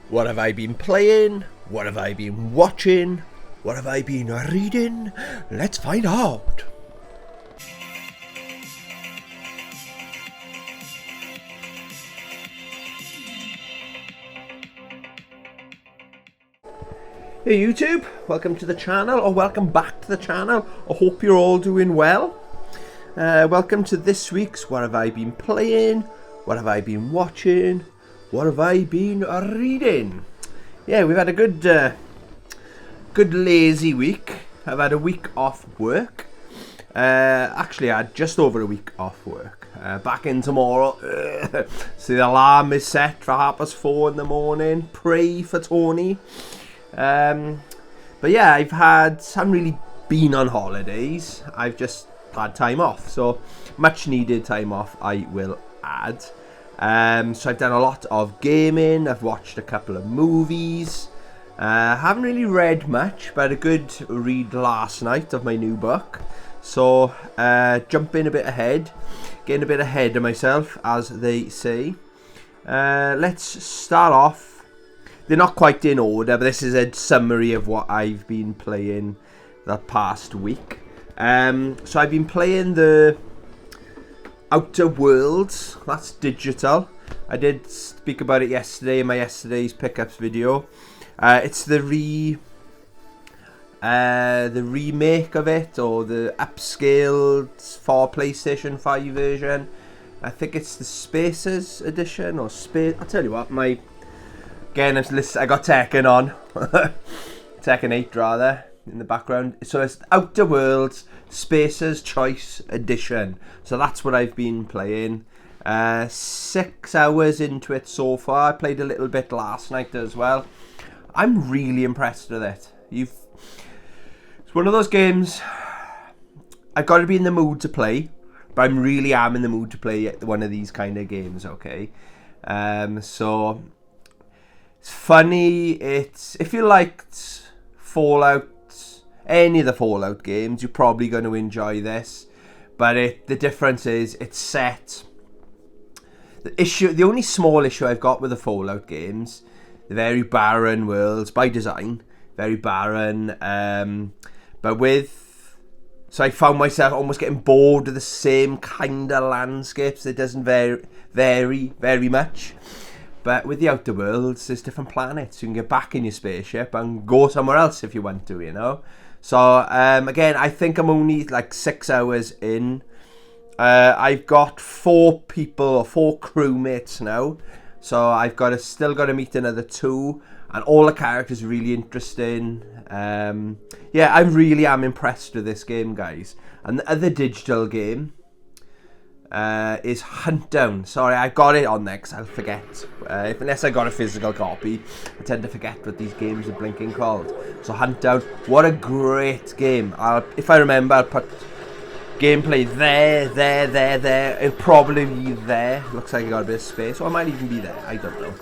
What have I been playing? What have I been watching? What have I been reading? Let's find out. Hey YouTube, welcome to the channel, or welcome back to the channel. I hope you're all doing well. Welcome to this week's What Have I Been Playing? What have I been watching? What have I been reading? Yeah, we've had a good lazy week. I've had a week off work. Actually, I had just over a week off work. Back in tomorrow. So the alarm is set for 4:30 in the morning. Pray for Tony. But yeah, I haven't really been on holidays. I've just had time off. So much needed time off, I will add. So I've done a lot of gaming. I've watched a couple of movies. Haven't really read much, but a good read last night of my new book. So jumping a bit ahead, getting a bit ahead of myself, as they say. Let's start off. They're not quite in order, but this is a summary of what I've been playing the past week. So I've been playing the Outer Worlds. That's digital. I did speak about it yesterday in my yesterday's pickups video. It's the remake of it, or the upscaled for PlayStation 5 version. I think it's the Spaces edition, or Space. I'll tell you what, Again, I got Tekken on. Tekken 8 rather, in the background. So it's Outer Worlds Spaces Choice Edition. So that's what I've been playing. 6 hours into it so far. I played a little bit last night as well. I'm really impressed with it. It's one of those games I've got to be in the mood to play. But I really am in the mood to play one of these kind of games, okay? So it's funny. If you liked Fallout, any of the Fallout games, you're probably going to enjoy this. But the difference is it's set. The only small issue I've got with the Fallout games, the very barren worlds by design, very barren. So I found myself almost getting bored of the same kind of landscapes. It doesn't vary very much. But with the Outer Worlds, there's different planets. You can get back in your spaceship and go somewhere else if you want to, you know. So, again, I think I'm only like 6 hours in. I've got 4 people, or 4 crewmates now. So I've still got to meet another 2. And all the characters are really interesting. Yeah, I really am impressed with this game, guys. And the other digital game is Huntdown. Sorry, I got it on there because I'll forget. Unless I got a physical copy, I tend to forget what these games are blinking called. So Huntdown, what a great game. If I remember, I'll put gameplay there. It'll probably be there. Looks like I got a bit of space, or I might even be there. I don't know.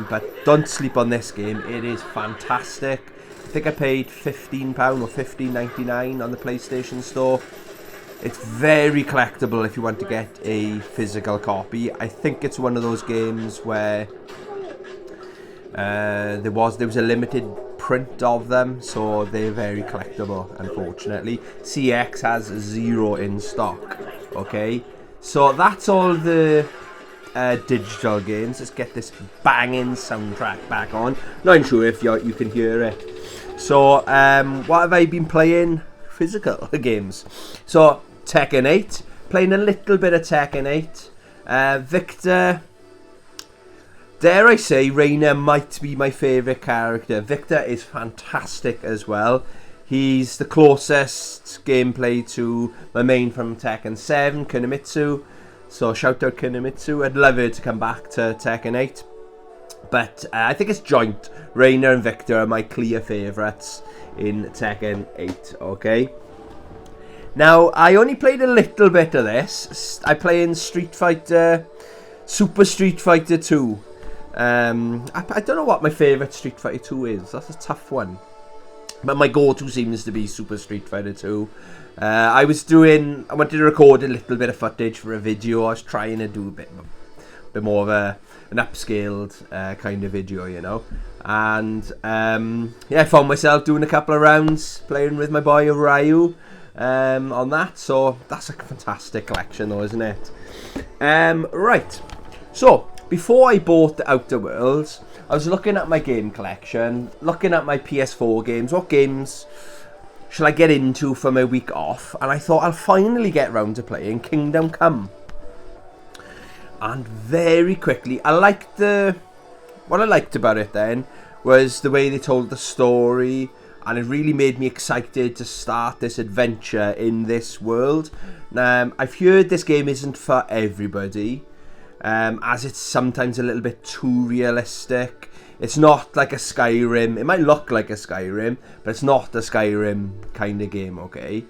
But don't sleep on this game. It is fantastic. I think I paid £15 or $15.99 on the PlayStation Store. It's very collectible if you want to get a physical copy. I think it's one of those games where there was a limited print of them, so they're very collectible, unfortunately. CX has 0 in stock. Okay, so that's all the digital games. Let's get this banging soundtrack back on. Not sure if you can hear it. So what have I been playing? Physical games. So Tekken 8, playing a little bit of Tekken 8. Victor, dare I say, Reina might be my favourite character. Victor is fantastic as well. He's the closest gameplay to my main from Tekken 7, Kunimitsu. So shout out Kunimitsu. I'd love her to come back to Tekken 8. But I think it's joint. Reina and Victor are my clear favourites in Tekken 8, okay? Now, I only played a little bit of this. I play in Street Fighter, Super Street Fighter 2. I don't know what my favourite Street Fighter 2 is. That's a tough one. But my go-to seems to be Super Street Fighter 2. I wanted to record a little bit of footage for a video. I was trying to do a bit more of a an upscaled kind of video, you know. And yeah, I found myself doing a couple of rounds playing with my boy Ryu on that. So that's a fantastic collection though, isn't it? Right, so before I bought the Outer Worlds, I was looking at my game collection, looking at my PS4 games. What games shall I get into for my week off? And I thought I'll finally get round to playing Kingdom Come. And very quickly, what I liked about it then was the way they told the story, and it really made me excited to start this adventure in this world. I've heard this game isn't for everybody, as it's sometimes a little bit too realistic. It's not like a Skyrim. It might look like a Skyrim, but it's not a Skyrim kind of game, okay?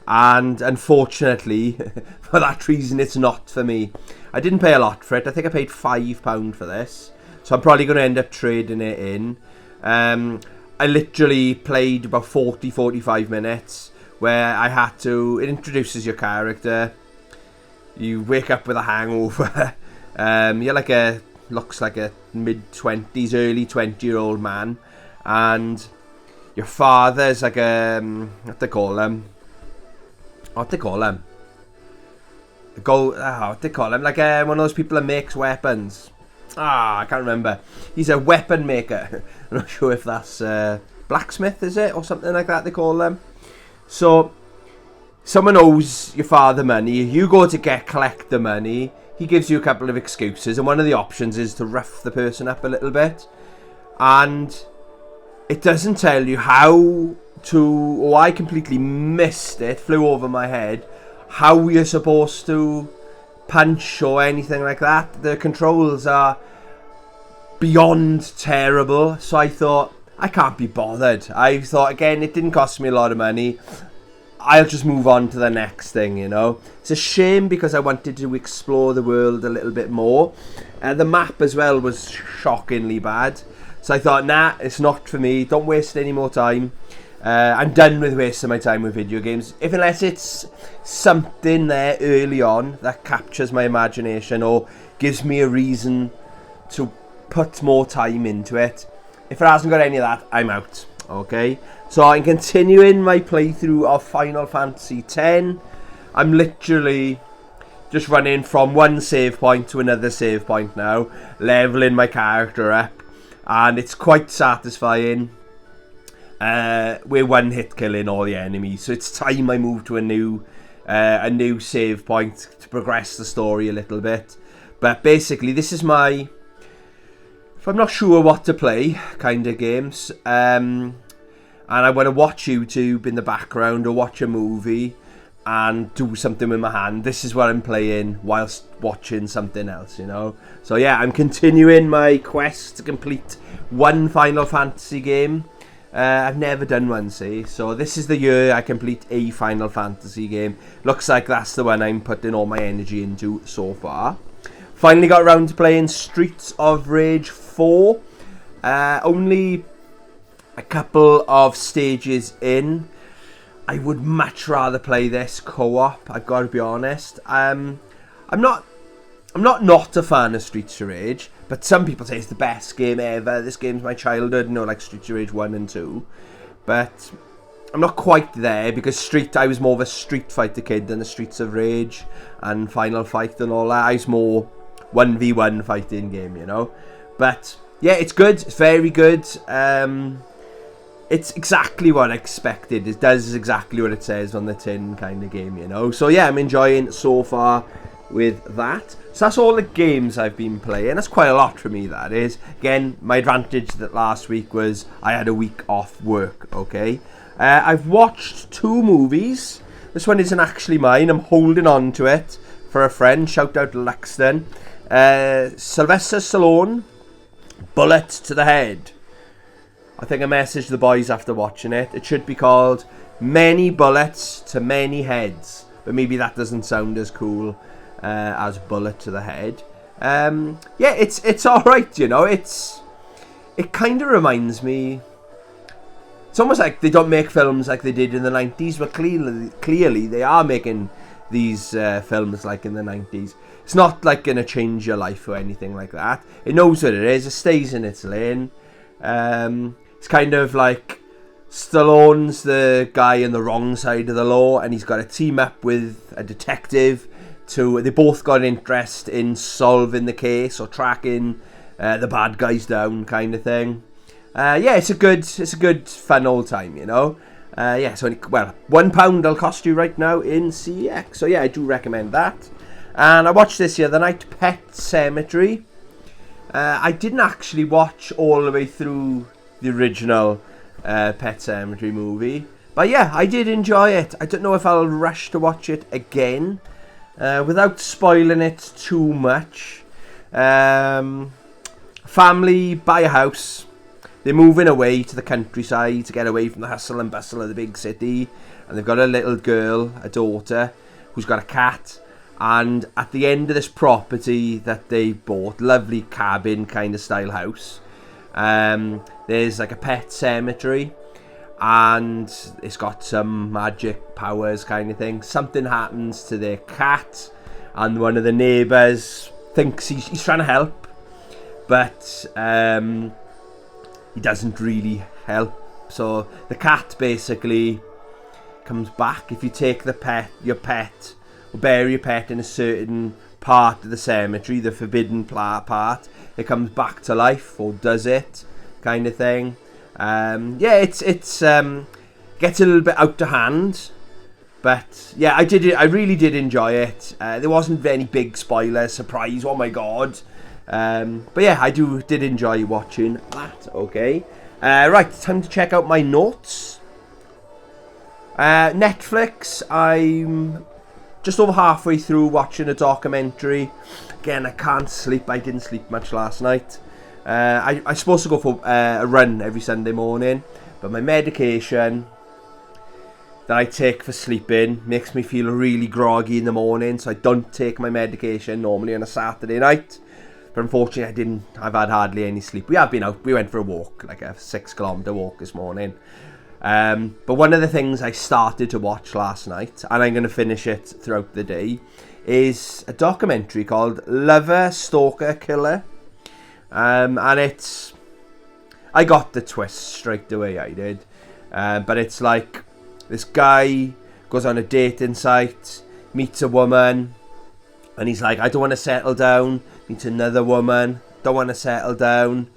And unfortunately, for that reason, it's not for me. I didn't pay a lot for it. I think I paid £5 for this. So I'm probably going to end up trading it in. I literally played about 40-45 minutes where I had to... It introduces your character. You wake up with a hangover. You're like looks like a mid-20s, early 20-year-old man. And your father's like a... What they call them? Like one of those people that makes weapons. I can't remember. He's a weapon maker. I'm not sure if that's blacksmith, is it? Or something like that they call them. So, someone owes your father money. You go to collect the money. He gives you a couple of excuses. And one of the options is to rough the person up a little bit. And it doesn't tell you how to... Oh, I completely missed it. Flew over my head. How you're supposed to punch or anything like that. The controls are beyond terrible. So I thought, I can't be bothered. I thought, again, it didn't cost me a lot of money. I'll just move on to the next thing, you know. It's a shame because I wanted to explore the world a little bit more. The map as well was shockingly bad. So I thought, nah, it's not for me. Don't waste any more time. I'm done with wasting my time with video games. Unless it's something there early on that captures my imagination or gives me a reason to put more time into it. If it hasn't got any of that, I'm out. Okay? So I'm continuing my playthrough of Final Fantasy X. I'm literally just running from one save point to another save point now, leveling my character up, and it's quite satisfying. We're one-hit killing all the enemies, so it's time I move to a new save point to progress the story a little bit. But basically, this is my, if I'm not sure what to play, kind of games, and I want to watch YouTube in the background or watch a movie and do something with my hand. This is what I'm playing whilst watching something else, you know. So yeah, I'm continuing my quest to complete one Final Fantasy game. I've never done one, see, so this is the year I complete a Final Fantasy game. Looks like that's the one I'm putting all my energy into so far. Finally got around to playing Streets of Rage 4. Only a couple of stages in. I would much rather play this co-op, I've got to be honest. I'm not a fan of Streets of Rage, but some people say it's the best game ever. This game's my childhood, you know, like Streets of Rage 1 and 2. But I'm not quite there because I was more of a Street Fighter kid than the Streets of Rage and Final Fight and all that. I was more 1v1 fighting game, you know. But yeah, it's good. It's very good. It's exactly what I expected. It does exactly what it says on the tin kind of game, you know. So yeah, I'm enjoying so far with that. So that's all the games I've been playing. That's quite a lot for me, that is. Again, my advantage that last week was I had a week off work, okay? I've watched 2 movies. This one isn't actually mine. I'm holding on to it for a friend. Shout out to Luxton. Sylvester Stallone, Bullet to the Head. I think I messaged the boys after watching it. It should be called Many Bullets to Many Heads. But maybe that doesn't sound as cool as Bullet to the Head. Yeah, it's alright, you know. It kind of reminds me... It's almost like they don't make films like they did in the 90s, but clearly they are making these films like in the 90s. It's not like going to change your life or anything like that. It knows what it is. It stays in its lane. It's kind of like Stallone's the guy on the wrong side of the law, and he's got to team up with a detective they both got an interest in solving the case or tracking the bad guys down, kind of thing. It's a good fun old time, you know. So £1 will cost you right now in CEX. So yeah, I do recommend that. And I watched this the other night, Pet Sematary. I didn't actually watch all the way through the original Pet Sematary movie, but yeah, I did enjoy it. I don't know if I'll rush to watch it again. Without spoiling it too much, family buy a house. They're moving away to the countryside to get away from the hustle and bustle of the big city, and they've got a little girl, a daughter, who's got a cat. And at the end of this property that they bought, lovely cabin kind of style house, there's like a pet cemetery, and it's got some magic powers kind of thing. Something happens to their cat, and one of the neighbours thinks he's trying to help, but he doesn't really help. So the cat basically comes back. If you take your pet, or bury your pet in a certain part of the cemetery, the forbidden part, it comes back to life, or does it, kind of thing. It's gets a little bit out of hand, but yeah, I really did enjoy it. There wasn't any big spoilers, surprise, oh my god. But yeah, I did enjoy watching that. Okay, right, time to check out my notes. Netflix, I'm just over halfway through watching a documentary. Again, I can't sleep. I didn't sleep much last night. I'm supposed to go for a run every Sunday morning, but my medication that I take for sleeping makes me feel really groggy in the morning, so I don't take my medication normally on a Saturday night. But unfortunately, I've had hardly any sleep. We have been out. We went for a walk, like a 6-kilometre walk this morning. But one of the things I started to watch last night, and I'm going to finish it throughout the day, is a documentary called Lover, Stalker, Killer. And I got the twist straight away, I did. But it's like, this guy goes on a dating site, meets a woman, and he's like, I don't want to settle down. Meets another woman, don't want to settle down.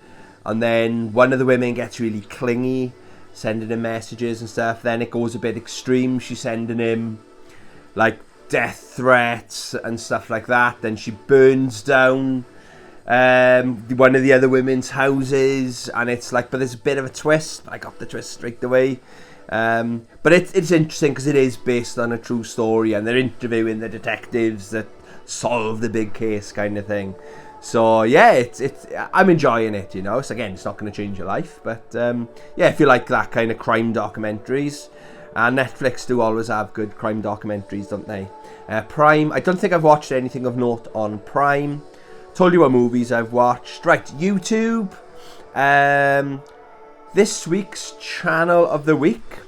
And then one of the women gets really clingy, sending him messages and stuff. Then it goes a bit extreme. She's sending him like death threats and stuff like that. Then she burns down one of the other women's houses, and it's like, but there's a bit of a twist. I got the twist straight away. But it's interesting because it is based on a true story, and they're interviewing the detectives that solve the big case, kind of thing. So yeah, I'm enjoying it, you know. So again, it's not going to change your life, but yeah, if you like that kind of crime documentaries, and Netflix do always have good crime documentaries, don't they? Prime, I don't think I've watched anything of note on Prime. Told you what movies I've watched. Right, YouTube. This week's channel of the week.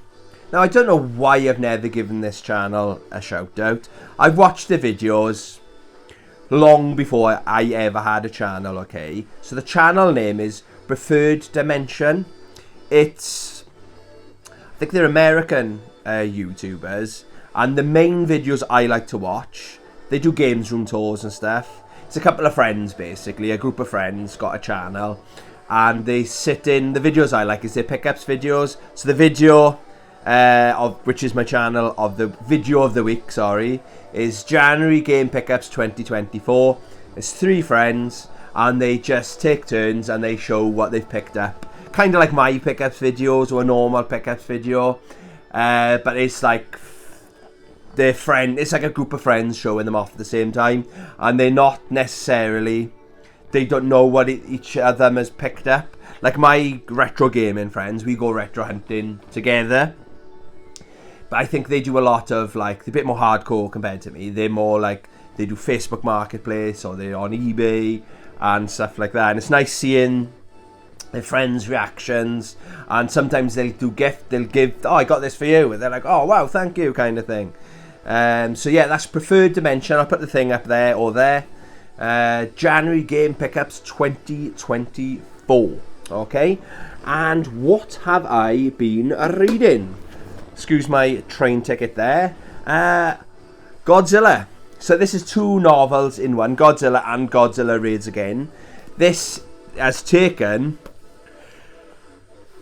Now, I don't know why I've never given this channel a shout out. I've watched the videos long before I ever had a channel, okay? So the channel name is Preferred Dimension. I think they're American YouTubers, and the main videos I like to watch, they do games room tours and stuff. It's a couple of friends, basically, a group of friends got a channel, and they sit in, the videos I like is their pickups videos. So the video which is my channel of the video of the week, is January Game Pickups 2024. It's 3 friends, and they just take turns and they show what they've picked up. Kind of like my pickups videos or a normal pickups video, but it's like it's like a group of friends showing them off at the same time, and they're not necessarily, they don't know what each of them has picked up. Like my retro gaming friends, we go retro hunting together. But I think they do a lot of, like, they're a bit more hardcore compared to me. They're more like, they do Facebook Marketplace, or they're on eBay and stuff like that. And it's nice seeing their friends' reactions. And sometimes they'll give, oh, I got this for you. And they're like, oh, wow, thank you, kind of thing. So yeah, that's Preferred Dimension. I'll put the thing up there or there. January game pickups 2024. Okay, and what have I been reading? Excuse my train ticket there. Godzilla. So this is 2 novels in one, Godzilla and Godzilla Raids Again. This has taken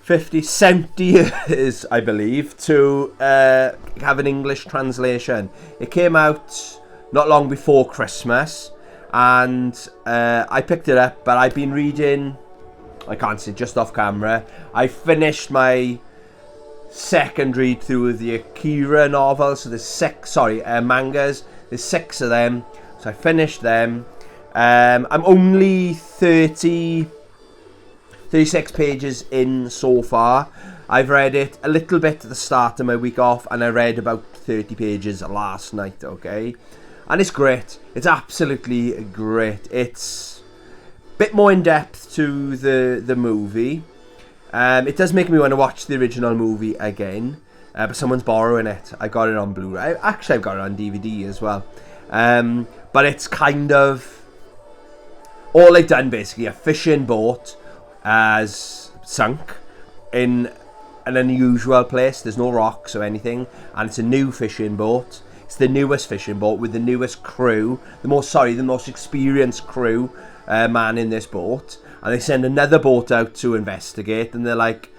70 years, I believe, to have an English translation. It came out not long before Christmas, and I picked it up, but I've been reading, I can't say just off camera, I finished my second read through of the Akira novels, so there's mangas, there's 6 of them, so I finished them. I'm only 36 pages in so far. I've read it a little bit at the start of my week off, and I read about 30 pages last night, okay? And it's great. It's absolutely great. It's a bit more in depth to the movie. It does make me want to watch the original movie again, but someone's borrowing it. I got it on Blu-ray. Actually, I've got it on DVD as well. But it's kind of all they've done, basically. A fishing boat has sunk in an unusual place. There's no rocks or anything, and it's a new fishing boat. It's the newest fishing boat with the newest crew, the most experienced crew man in this boat. And they send another boat out to investigate, and they're like,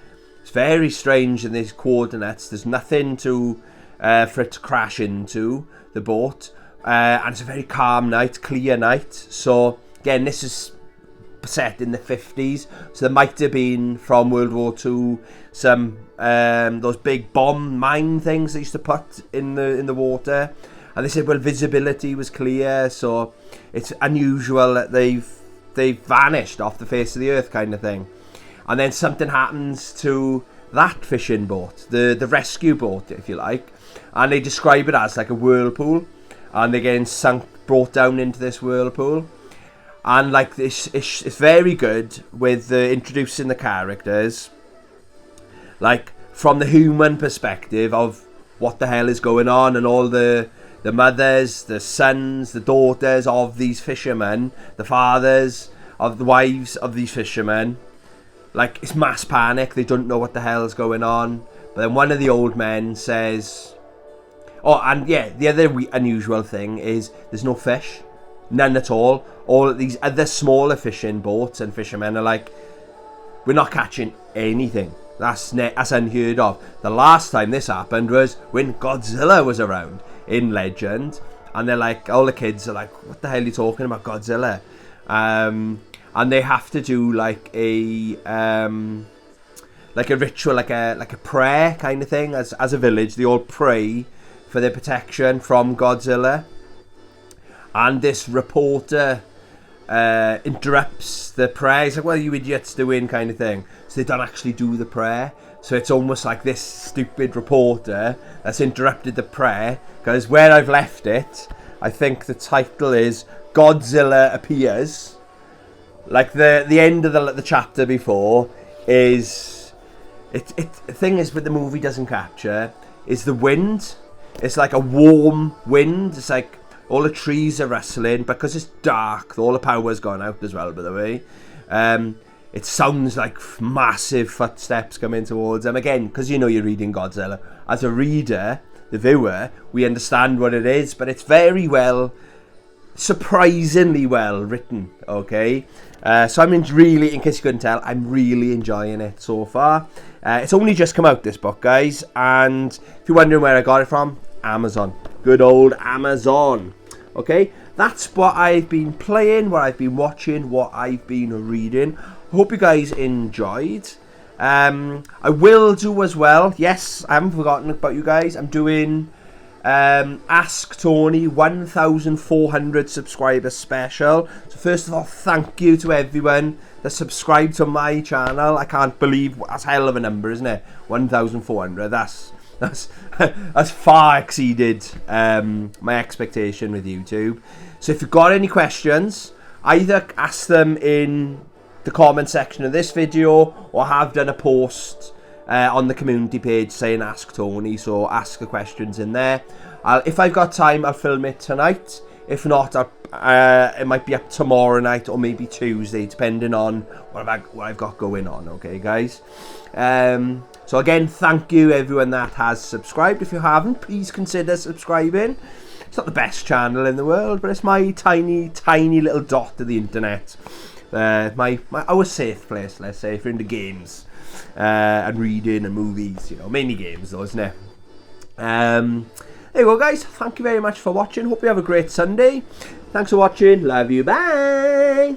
it's very strange in these coordinates. There's nothing for it to crash into the boat, and it's a very calm night, clear night. So again, this is set in the 50s, so there might have been from World War II some those big bomb mine things they used to put in the water, and they said, well, visibility was clear, so it's unusual that they've vanished off the face of the earth, kind of thing. And then something happens to that fishing boat, the rescue boat, if you like, and they describe it as like a whirlpool, and they're getting brought down into this whirlpool. And like this, it's very good with introducing the characters, like from the human perspective of what the hell is going on, and all the mothers, the sons, the daughters of these fishermen, the fathers of the wives of these fishermen. Like, it's mass panic. They don't know what the hell is going on. But then one of the old men says, oh, and yeah, the other unusual thing is there's no fish. None at all. All of these other smaller fishing boats and fishermen are like, we're not catching anything. That's unheard of. The last time this happened was when Godzilla was around in Legend, and they're like, all the kids are like, what the hell are you talking about, Godzilla? And they have to do like a ritual, like a prayer kind of thing. As a village, they all pray for their protection from Godzilla. And this reporter interrupts the prayer. He's like, what are you idiots doing, kind of thing. So they don't actually do the prayer. So it's almost like this stupid reporter that's interrupted the prayer, because where I've left it, I think the title is Godzilla Appears. Like the end of the chapter before is the thing is, what the movie doesn't capture is the wind. It's like a warm wind. It's like all the trees are rustling because it's dark. All the power's gone out as well, by the way. It sounds like massive footsteps coming towards them. Again, because you know you're reading Godzilla. As a reader, the viewer, we understand what it is, but it's very well, surprisingly well written, okay? So I'm really, in case you couldn't tell, I'm really enjoying it so far. It's only just come out, this book, guys, and if you're wondering where I got it from, Amazon. Good old Amazon. Okay, that's what I've been playing, what I've been watching, what I've been reading. Hope you guys enjoyed. I will do as well, yes, I haven't forgotten about you guys, I'm doing Ask Tony 1,400 subscriber special. So first of all, thank you to everyone that subscribed to my channel. I can't believe, that's a hell of a number, isn't it? 1,400, that's far exceeded my expectation with YouTube. So if you've got any questions, either ask them in the comment section of this video, or have done a post on the community page saying Ask Tony, so ask the questions in there. If I've got time, I'll film it tonight. If not, it might be up tomorrow night or maybe Tuesday, depending on what I've got going on, okay, guys? So again, thank you everyone that has subscribed. If you haven't, please consider subscribing. It's not the best channel in the world, but it's my tiny, tiny little dot of the internet. Our safe place, let's say, if you're into games and reading and movies, you know, mainly games though, isn't it? There you go, guys. Thank you very much for watching. Hope you have a great Sunday. Thanks for watching. Love you. Bye.